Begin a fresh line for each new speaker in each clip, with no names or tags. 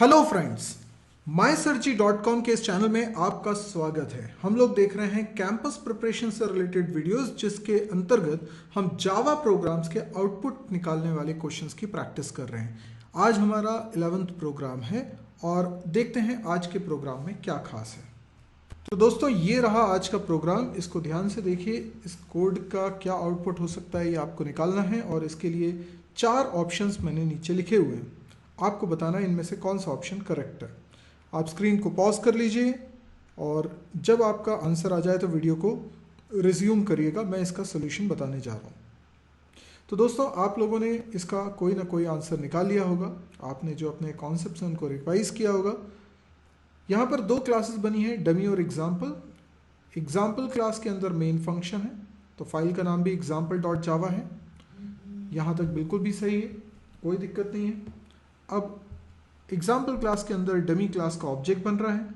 Hello friends, mysearchy.com के इस channel में आपका स्वागत है। हम लोग देख रहे हैं कैंपस प्रिपरेशन से रिलेटेड वीडियोस, जिसके अंतर्गत हम जावा प्रोग्राम्स के आउटपुट निकालने वाले क्वेश्चंस की प्रैक्टिस कर रहे हैं। आज हमारा 11th प्रोग्राम है और देखते हैं आज के प्रोग्राम में क्या खास है। तो दोस्तों, ये रहा आज का प्रोग्राम। इसको ध्यान से देखिए। इस कोड का क्या आउटपुट हो सकता है ये आपको निकालना है और इसके लिए 4 ऑप्शंस मैंने नीचे लिखे हुए हैं। आपको बताना है इनमें से कौन सा ऑप्शन करेक्ट है। आप स्क्रीन को पॉज कर लीजिए और जब आपका आंसर आ जाए तो वीडियो को रिज्यूम करिएगा। मैं इसका सोल्यूशन बताने जा रहा हूँ। तो दोस्तों, आप लोगों ने इसका कोई ना कोई आंसर निकाल लिया होगा। आपने जो अपने कॉन्सेप्ट्स हैं उनको रिवाइज किया होगा। यहाँ पर 2 क्लासेस बनी है, डमी और एग्जाम्पल। एग्जाम्पल क्लास के अंदर मेन फंक्शन है, तो फाइल का नाम भी example.java है। यहाँ तक बिल्कुल भी सही है, कोई दिक्कत नहीं है। अब एग्जाम्पल क्लास के अंदर डमी क्लास का ऑब्जेक्ट बन रहा है।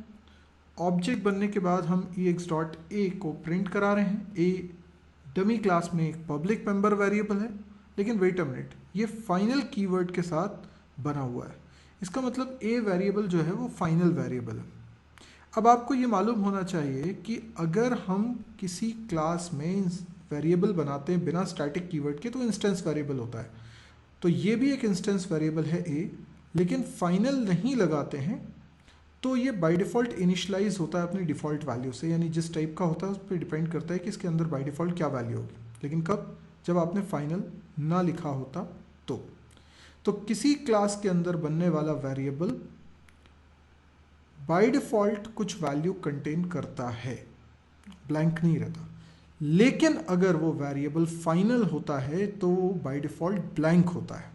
ऑब्जेक्ट बनने के बाद हम ex.a को प्रिंट करा रहे हैं। ए डमी क्लास में एक पब्लिक मेंबर वेरिएबल है, लेकिन वेट अ मिनट, ये फाइनल कीवर्ड के साथ बना हुआ है। इसका मतलब ए वेरिएबल जो है वो फाइनल वेरिएबल है। अब आपको ये मालूम होना चाहिए कि अगर हम किसी क्लास में वेरिएबल बनाते हैं बिना स्टैटिक कीवर्ड के तो इंस्टेंस वेरिएबल होता है। तो ये भी एक इंस्टेंस वेरिएबल है ए, लेकिन फाइनल नहीं लगाते हैं तो ये बाय डिफ़ॉल्ट इनिशलाइज होता है अपनी डिफ़ॉल्ट वैल्यू से, यानी जिस टाइप का होता है उस पर डिपेंड करता है कि इसके अंदर बाय डिफ़ॉल्ट क्या वैल्यू होगी। लेकिन कब? जब आपने फाइनल ना लिखा होता तो किसी क्लास के अंदर बनने वाला वेरिएबल बाय डिफ़ॉल्ट कुछ वैल्यू कंटेन करता है, ब्लैंक नहीं रहता। लेकिन अगर वो वेरिएबल फाइनल होता है तो वो बाय डिफ़ॉल्ट ब्लैंक होता है।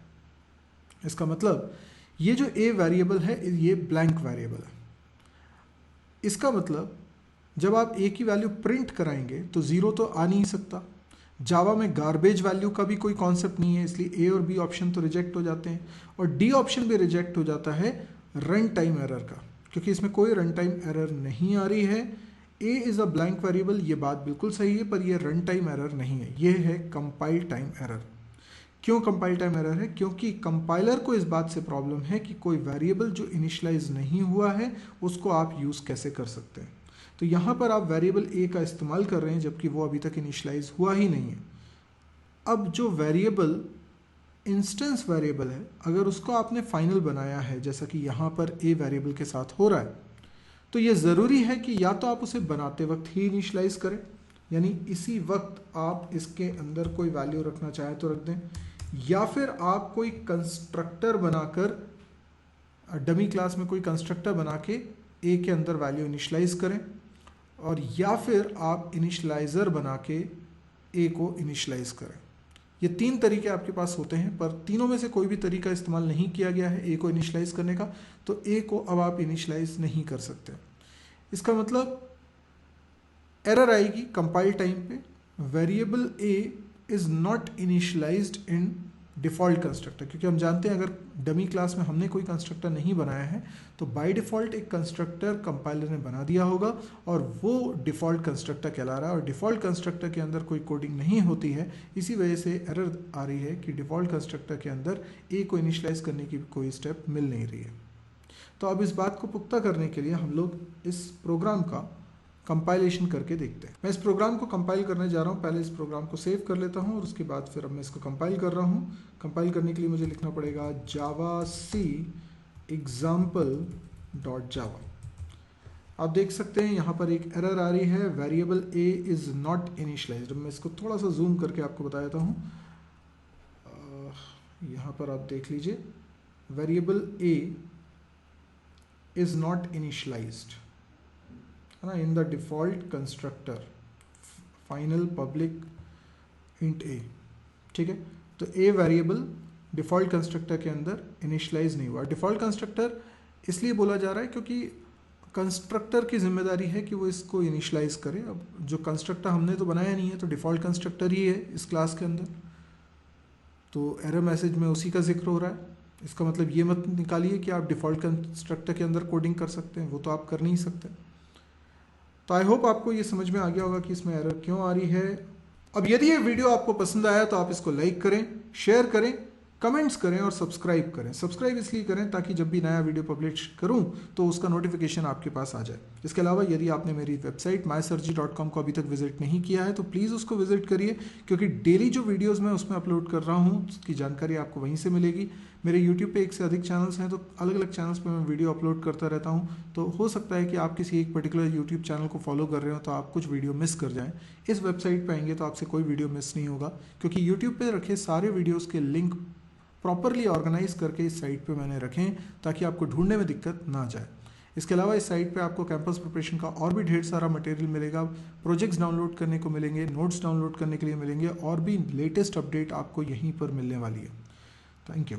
इसका मतलब ये जो ए वेरिएबल है ये ब्लैंक वेरिएबल है। इसका मतलब जब आप ए की वैल्यू प्रिंट कराएंगे तो 0 तो आ नहीं सकता। जावा में गार्बेज वैल्यू का भी कोई कॉन्सेप्ट नहीं है, इसलिए ए और बी ऑप्शन तो रिजेक्ट हो जाते हैं और डी ऑप्शन भी रिजेक्ट हो जाता है रन टाइम एरर का, क्योंकि इसमें कोई रन टाइम एरर नहीं आ रही है। A is a blank variable, ये बात बिल्कुल सही है, पर ये रन टाइम एरर नहीं है, ये है कंपाइल टाइम एरर। क्यों कंपाइल टाइम एरर है? क्योंकि कंपाइलर को इस बात से प्रॉब्लम है कि कोई वेरिएबल जो इनिशलाइज नहीं हुआ है उसको आप यूज़ कैसे कर सकते हैं। तो यहाँ पर आप वेरिएबल ए का इस्तेमाल कर रहे हैं जबकि वो अभी तक इनिशलाइज हुआ ही नहीं है। अब जो वेरिएबल इंस्टेंस वेरिएबल है, अगर उसको आपने फाइनल बनाया है जैसा कि यहाँ पर ए वेरिएबल के साथ हो रहा है, तो ये ज़रूरी है कि या तो आप उसे बनाते वक्त ही इनिशलाइज करें, यानी इसी वक्त आप इसके अंदर कोई वैल्यू रखना चाहे तो रख दें, या फिर आप कोई कंस्ट्रक्टर बनाकर डमी क्लास में कोई कंस्ट्रक्टर बना के ए के अंदर वैल्यू इनिशलाइज करें, और या फिर आप इनिशलाइज़र बना के ए को इनिशलाइज करें। ये 3 तरीके आपके पास होते हैं, पर तीनों में से कोई भी तरीका इस्तेमाल नहीं किया गया है ए को इनिशलाइज करने का, तो ए को अब आप इनिशलाइज नहीं कर सकते। इसका मतलब एरर आएगी कंपाइल टाइम पे, variable A is not initialised in default constructor, क्योंकि हम जानते हैं अगर डमी क्लास में हमने कोई कंस्ट्रक्टर नहीं बनाया है तो बाय डिफ़ॉल्ट एक कंस्ट्रक्टर कंपाइलर ने बना दिया होगा और वो डिफ़ॉल्ट कंस्ट्रक्टर कहला रहा है, और डिफ़ॉल्ट कंस्ट्रक्टर के अंदर कोई कोडिंग नहीं होती है। इसी वजह से एरर आ रही है कि डिफ़ॉल्ट कंस्ट्रक्टर के अंदर ए को इनिशलाइज करने की कोई स्टेप मिल नहीं रही है। तो अब इस बात को पुख्ता करने के लिए हम लोग इस प्रोग्राम का कंपाइलेशन करके देखते हैं। मैं इस प्रोग्राम को कंपाइल करने जा रहा हूँ। पहले इस प्रोग्राम को सेव कर लेता हूँ और उसके बाद फिर अब मैं इसको कंपाइल कर रहा हूँ। कंपाइल करने के लिए मुझे लिखना पड़ेगा javac example.java। आप देख सकते हैं यहाँ पर एक एरर आ रही है, variable A is not initialised. मैं इसको थोड़ा सा जूम करके आपको बता देता हूँ। यहाँ पर आप देख लीजिए, variable A is not initialized है ना, in the default constructor final public int A. ठीक है, तो ए वेरिएबल डिफ़ॉल्ट कंस्ट्रक्टर के अंदर इनिशलाइज नहीं हुआ। डिफ़ॉल्ट कंस्ट्रक्टर इसलिए बोला जा रहा है क्योंकि कंस्ट्रक्टर की जिम्मेदारी है कि वो इसको इनिशलाइज करे। अब जो कंस्ट्रक्टर हमने तो बनाया नहीं है, तो डिफ़ॉल्ट कंस्ट्रक्टर ही है इस क्लास के अंदर, तो एरर मैसेज में उसी का जिक्र हो रहा है। इसका मतलब ये मत निकालिए कि आप डिफ़ॉल्ट कंस्ट्रक्टर के अंदर कोडिंग कर सकते हैं, वो तो आप कर नहीं सकते। तो आई होप आपको ये समझ में आ गया होगा कि इसमें एरर क्यों आ रही है। अब यदि ये वीडियो आपको पसंद आया तो आप इसको लाइक करें, शेयर करें कमेंट्स करें और सब्सक्राइब करें। सब्सक्राइब इसलिए करें ताकि जब भी नया वीडियो पब्लिश करूं तो उसका नोटिफिकेशन आपके पास आ जाए। इसके अलावा यदि आपने मेरी वेबसाइट mysurgery.com को अभी तक विजिट नहीं किया है तो प्लीज़ उसको विजिट करिए, क्योंकि डेली जो वीडियोस मैं उसमें अपलोड कर रहा हूं उसकी जानकारी आपको वहीं से मिलेगी। मेरे यूट्यूब पे 1 से अधिक चैनल्स हैं, तो अलग अलग चैनल्स पे मैं वीडियो अपलोड करता रहता हूं। तो हो सकता है कि आप किसी एक पर्टिकुलर यूट्यूब चैनल को फॉलो कर रहे हो तो आप कुछ वीडियो मिस कर जाएं। इस वेबसाइट पे आएंगे तो आपसे कोई वीडियो मिस नहीं होगा, क्योंकि यूट्यूब पे रखे सारे वीडियोज़ के लिंक प्रॉपरली ऑर्गेनाइज करके इस साइट पे मैंने रखे हैं ताकि आपको ढूंढने में दिक्कत ना जाए। इसके अलावा इस साइट पे आपको कैंपस प्रिपरेशन का और भी ढेर सारा मटेरियल मिलेगा, प्रोजेक्ट्स डाउनलोड करने को मिलेंगे, नोट्स डाउनलोड करने के लिए मिलेंगे और भी लेटेस्ट अपडेट आपको यहीं पर मिलने वाली है। Thank you.